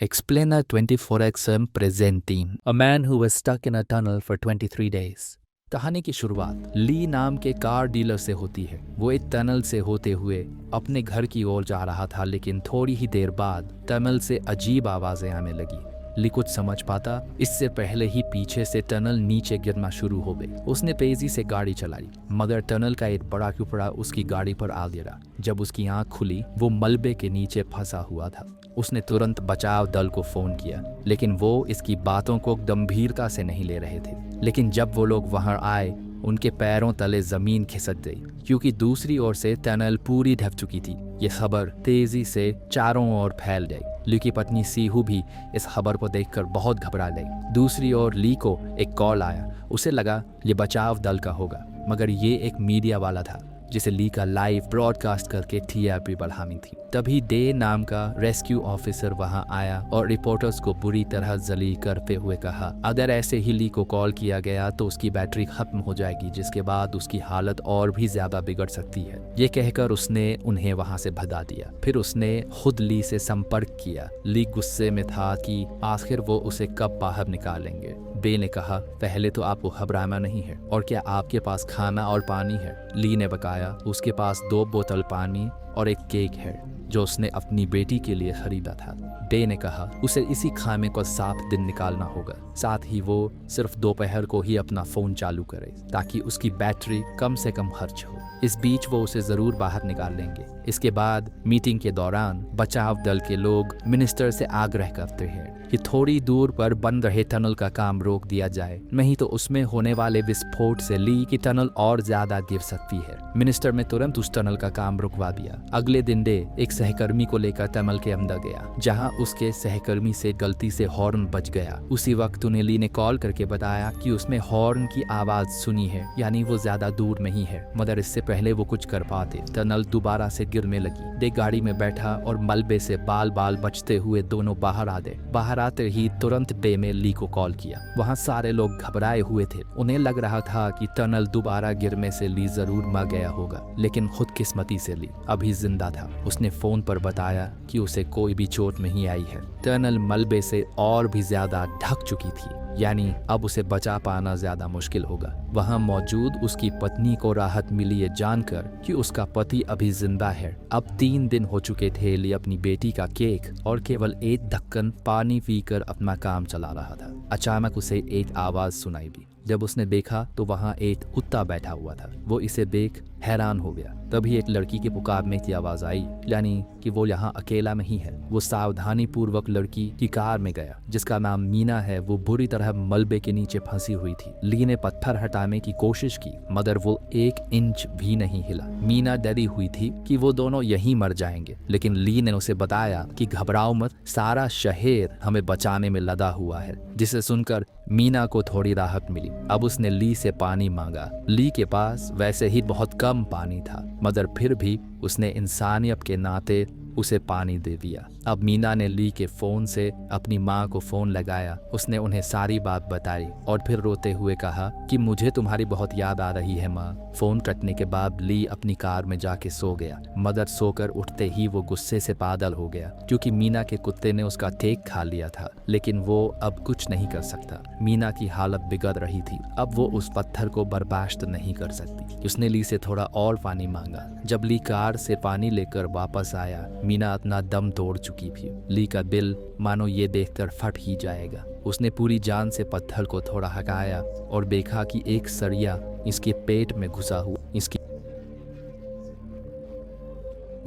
Explainer 24XM presenting A man who was stuck in a tunnel for 23 days. कहानी की शुरुआत ली नाम के कार डीलर से होती है। वो एक टनल से होते हुए अपने घर की ओर जा रहा था, लेकिन थोड़ी ही देर बाद टनल से अजीब आवाजें आने लगी। ली कुछ समझ पाता इससे पहले ही पीछे से टनल नीचे गिरना शुरू हो गई। उसने तेजी से गाड़ी चलाई, मगर टनल का एक बड़ा टुकड़ा उसकी गाड़ी पर आ गिरा। जब उसकी आंख खुली, वो मलबे के नीचे फंसा हुआ था। उसने तुरंत बचाव दल को फोन किया, लेकिन वो इसकी बातों को गंभीरता से नहीं ले रहे थे। लेकिन जब वो लोग वहां आए, उनके पैरों तले जमीन खिसक गई, क्योंकि दूसरी ओर से टनल पूरी ढक चुकी थी। ये खबर तेजी से चारों ओर फैल गई। ली की पत्नी सीहू भी इस खबर को देखकर बहुत घबरा गई। दूसरी ओर ली को एक कॉल आया। उसे लगा ये बचाव दल का होगा, मगर ये एक मीडिया वाला था जिसे ली का लाइव ब्रॉडकास्ट करके टीआरपी बढ़ानी थी। तभी डे नाम का रेस्क्यू ऑफिसर वहां आया और रिपोर्टर्स को बुरी तरह जलील करते हुए कहा, अगर ऐसे ही ली को कॉल किया गया तो उसकी बैटरी खत्म हो जाएगी, जिसके बाद उसकी हालत और भी ज्यादा बिगड़ सकती है। ये कहकर उसने उन्हें वहां से भगा दिया। फिर उसने खुद ली से संपर्क किया। ली गुस्से में था कि आखिर वो उसे कब बाहर निकालेंगे। बे ने कहा, पहले तो आपको घबराना नहीं है, और क्या आपके पास खाना और पानी है? ली ने बताया, उसके पास 2 बोतल पानी और एक केक है जो उसने अपनी बेटी के लिए खरीदा था। बे ने कहा, उसे इसी खाने को 7 दिन निकालना होगा। साथ ही वो सिर्फ दोपहर को ही अपना फोन चालू करे, ताकि उसकी बैटरी कम से कम खर्च हो। इस बीच वो उसे जरूर बाहर निकाल लेंगे। इसके बाद मीटिंग के दौरान बचाव दल के लोग मिनिस्टर से आग्रह करते हैं कि थोड़ी दूर पर बन रहे टनल का काम रोक दिया जाए, नहीं तो उसमें होने वाले विस्फोट से ली की टनल और ज्यादा गिर सकती है। मिनिस्टर ने तुरंत उस टनल का काम रुकवा दिया। अगले दिन डे एक सहकर्मी को लेकर टनल के अंदर गया, जहां उसके सहकर्मी से गलती से हॉर्न बज गया। उसी वक्त उन्हें ली ने कॉल करके बताया कि उसने हॉर्न की आवाज सुनी है, यानी वो ज्यादा दूर नहीं है, मगर इससे पहले वो कुछ कर पाते। टनल दोबारा से गिरने लगी। डे गाड़ी में बैठा और मलबे से बाल बाल बचते हुए दोनों बाहर आ गए। बाहर आते ही तुरंत डे में ली को कॉल किया। वहां सारे लोग घबराए हुए थे। उन्हें लग रहा था कि टनल दोबारा गिरने से ली जरूर मर गया होगा, लेकिन खुदकिस्मती से ली अभी जिंदा था। उसने फोन पर बताया कि उसे कोई भी चोट नहीं आई है। टनल मलबे से और भी ज्यादा ढक चुकी थी, यानी अब उसे बचा पाना ज्यादा मुश्किल होगा। वहां मौजूद उसकी पत्नी को राहत मिली ये जानकर कि उसका पति अभी जिंदा है। अब 3 दिन हो चुके थे। ली अपनी बेटी का केक और केवल 1 ढक्कन पानी पीकर अपना काम चला रहा था। अचानक उसे एक आवाज सुनाई दी। जब उसने देखा तो वहां एक कुत्ता बैठा हुआ था। वो इसे देख हैरान हो गया। तभी एक लड़की के पुकारने की आवाज आई, यानी कि वो यहाँ अकेला नहीं है। वो सावधानी पूर्वक लड़की की कार में गया, जिसका नाम मीना है। वो बुरी तरह मलबे के नीचे फंसी हुई थी। ली ने पत्थर हटाने की कोशिश की, मगर वो 1 इंच भी नहीं हिला। मीना डरी हुई थी कि वो दोनों यहीं मर जाएंगे, लेकिन ली ने उसे बताया कि घबराओ मत, सारा शहर हमें बचाने में लदा हुआ है। जिसे सुनकर मीना को थोड़ी राहत मिली। अब उसने ली से पानी मांगा। ली के पास वैसे ही बहुत कम पानी था, मगर फिर भी उसने इंसानियत के नाते उसे पानी दे दिया। अब मीना ने ली के फोन से अपनी माँ को फोन लगाया। उसने उन्हें सारी बात बताई और फिर रोते हुए कहा कि मुझे तुम्हारी बहुत याद आ रही है माँ। फोन कटने के बाद ली अपनी कार में जाके सो गया, मगर सोकर उठते ही वो गुस्से से पागल हो गया, क्योंकि मीना के कुत्ते ने उसका केक खा लिया था। लेकिन वो अब कुछ नहीं कर सकता। मीना की हालत बिगड़ रही थी। अब वो उस पत्थर को बर्दाश्त नहीं कर सकती। उसने ली से थोड़ा और पानी मांगा। जब ली कार से पानी लेकर वापस आया, मीना अपना दम तोड़ चुकी थी। ली का दिल मानो ये देखकर फट ही जाएगा। उसने पूरी जान से पत्थर को थोड़ा हटाया और देखा कि एक सरिया इसके पेट में घुसा हुआ इसकी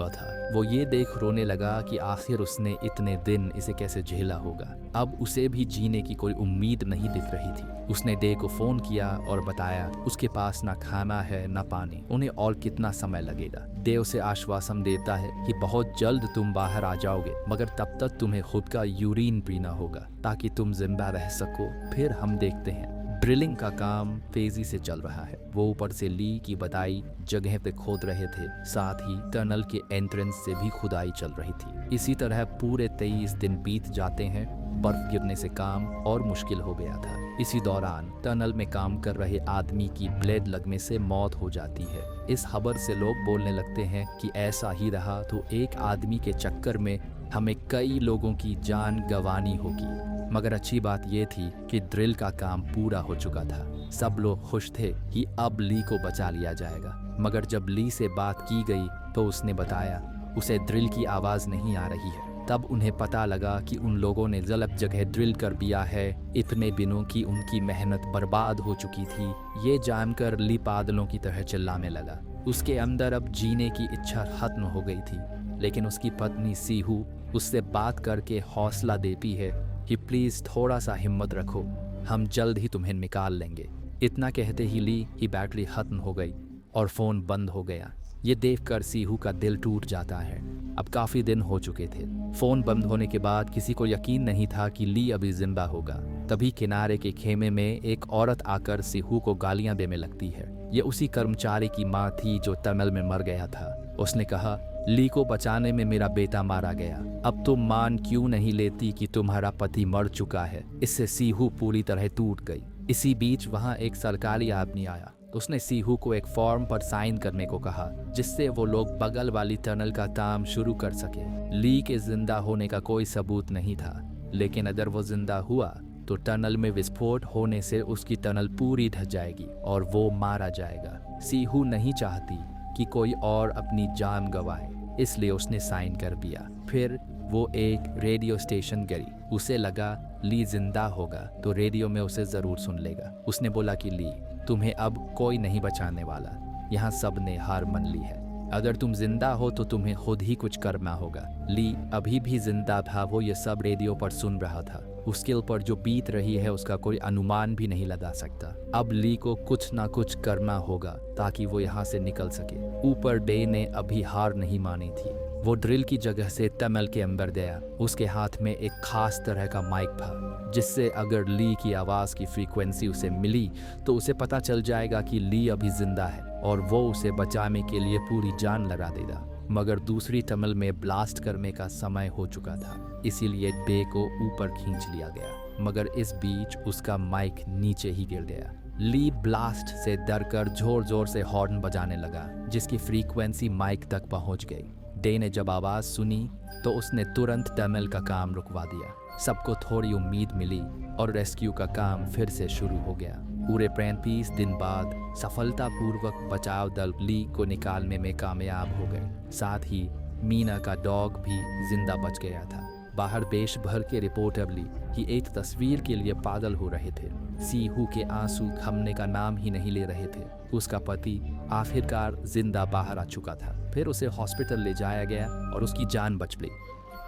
था। वो ये देख रोने लगा कि आखिर उसने इतने दिन इसे कैसे झेला होगा। अब उसे भी जीने की कोई उम्मीद नहीं दिख रही थी। उसने डे को फोन किया और बताया उसके पास ना खाना है ना पानी, उन्हें और कितना समय लगेगा। डे उसे आश्वासन देता है कि बहुत जल्द तुम बाहर आ जाओगे, मगर तब तक तुम्हें खुद का यूरिन पीना होगा ताकि तुम जिंदा रह सको, फिर हम देखते हैं। ड्रिलिंग का काम तेजी से चल रहा है। वो ऊपर से ली की बताई जगह पे खोद रहे थे, साथ ही टनल के एंट्रेंस से भी खुदाई चल रही थी। इसी तरह पूरे 23 दिन बीत जाते हैं। बर्फ गिरने से काम और मुश्किल हो गया था। इसी दौरान टनल में काम कर रहे आदमी की ब्लेड लगने से मौत हो जाती है। इस खबर से लोग बोलने लगते हैं कि ऐसा ही रहा तो एक आदमी के चक्कर में हमें कई लोगों की जान गंवानी होगी। मगर अच्छी बात यह थी कि ड्रिल का काम पूरा हो चुका था। सब लोग खुश थे कि अब ली को बचा लिया जाएगा। मगर जब ली से बात की गई तो उसने बताया उसे ड्रिल की आवाज़ नहीं आ रही है। तब उन्हें पता लगा कि उन लोगों ने गलत जगह ड्रिल कर दिया है। इतने दिनों की उनकी मेहनत बर्बाद हो चुकी थी। ये जानकर ली पागलों की तरह चिल्लाने लगा। उसके अंदर अब जीने की इच्छा खत्म हो गई थी। लेकिन उसकी पत्नी सीहू उससे बात करके हौसला देती है कि प्लीज़ थोड़ा सा हिम्मत रखो, हम जल्द ही तुम्हें निकाल लेंगे। इतना कहते ही ली की बैटरी खत्म हो गई और फ़ोन बंद हो गया। ये देखकर सीहू का दिल टूट जाता है। अब काफ़ी दिन हो चुके थे। फ़ोन बंद होने के बाद किसी को यकीन नहीं था कि ली अभी जिंदा होगा। तभी किनारे के खेमे में एक औरत आकर सीहू को गालियां देने लगती है। ये उसी कर्मचारी की माँ थी जो टनल में मर गया था। उसने कहा, ली को बचाने में मेरा बेटा मारा गया। अब तुम मान क्यों नहीं लेती कि तुम्हारा पति मर चुका है। इससे सीहू पूरी तरह टूट गई। इसी बीच वहाँ एक सरकारी आदमी आया। उसने सीहू को एक फॉर्म पर साइन करने को कहा जिससे वो लोग बगल वाली टनल का काम शुरू कर सके। ली के जिंदा होने का कोई सबूत नहीं था, लेकिन अगर वो जिंदा हुआ तो टनल में विस्फोट होने से उसकी टनल पूरी ढह जाएगी और वो मारा जाएगा। सीहू नहीं चाहती कि कोई और अपनी जान गंवाए, इसलिए उसने साइन कर दिया। फिर वो एक रेडियो स्टेशन गई। उसे लगा ली जिंदा होगा तो रेडियो में उसे ज़रूर सुन लेगा। उसने बोला कि ली, तुम्हें अब कोई नहीं बचाने वाला। यहाँ सब ने हार मान ली है। अगर तुम जिंदा हो तो तुम्हें खुद ही कुछ करना होगा। ली अभी भी जिंदा था। वो ये सब रेडियो पर सुन रहा था। उसके ऊपर जो बीत रही है उसका कोई अनुमान भी नहीं लगा सकता। अब ली को कुछ ना कुछ करना होगा ताकि वो यहाँ से निकल सके। ऊपर डे ने अभी हार नहीं मानी थी। वो ड्रिल की जगह से टनल के अंदर गया। उसके हाथ में एक खास तरह का माइक था जिससे अगर ली की आवाज़ की फ्रीक्वेंसी उसे मिली तो उसे पता चल जाएगा कि ली अभी जिंदा है और वो उसे बचाने के लिए पूरी जान लगा देगा। मगर दूसरी टनल में ब्लास्ट करने का समय हो चुका था, इसीलिए बे को ऊपर खींच लिया गया। मगर इस बीच उसका माइक नीचे ही गिर गया। ली ब्लास्ट से डरकर जोर जोर से हॉर्न बजाने लगा जिसकी फ्रीक्वेंसी माइक तक पहुंच गई। डे ने जब आवाज़ सुनी तो उसने तुरंत टनल का काम रुकवा दिया। सबको थोड़ी उम्मीद मिली और रेस्क्यू का काम फिर से शुरू हो गया। पूरे 35 दिन बाद सफलतापूर्वक बचाव दल ली को निकालने में कामयाब हो गए। साथ ही मीना का डॉग भी जिंदा बच गया था। बाहर देश भर के रिपोर्टर ली की एक तस्वीर के लिए पागल हो रहे थे। सीहू के आंसू थमने का नाम ही नहीं ले रहे थे। उसका पति आखिरकार जिंदा बाहर आ चुका था। फिर उसे हॉस्पिटल ले जाया गया और उसकी जान बच गई।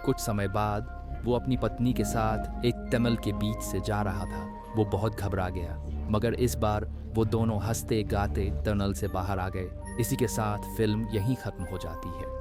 कुछ समय बाद वो अपनी पत्नी के साथ एक टनल के बीच से जा रहा था। वो बहुत घबरा गया, मगर इस बार वो दोनों हंसते गाते टनल से बाहर आ गए। इसी के साथ फिल्म यहीं खत्म हो जाती है।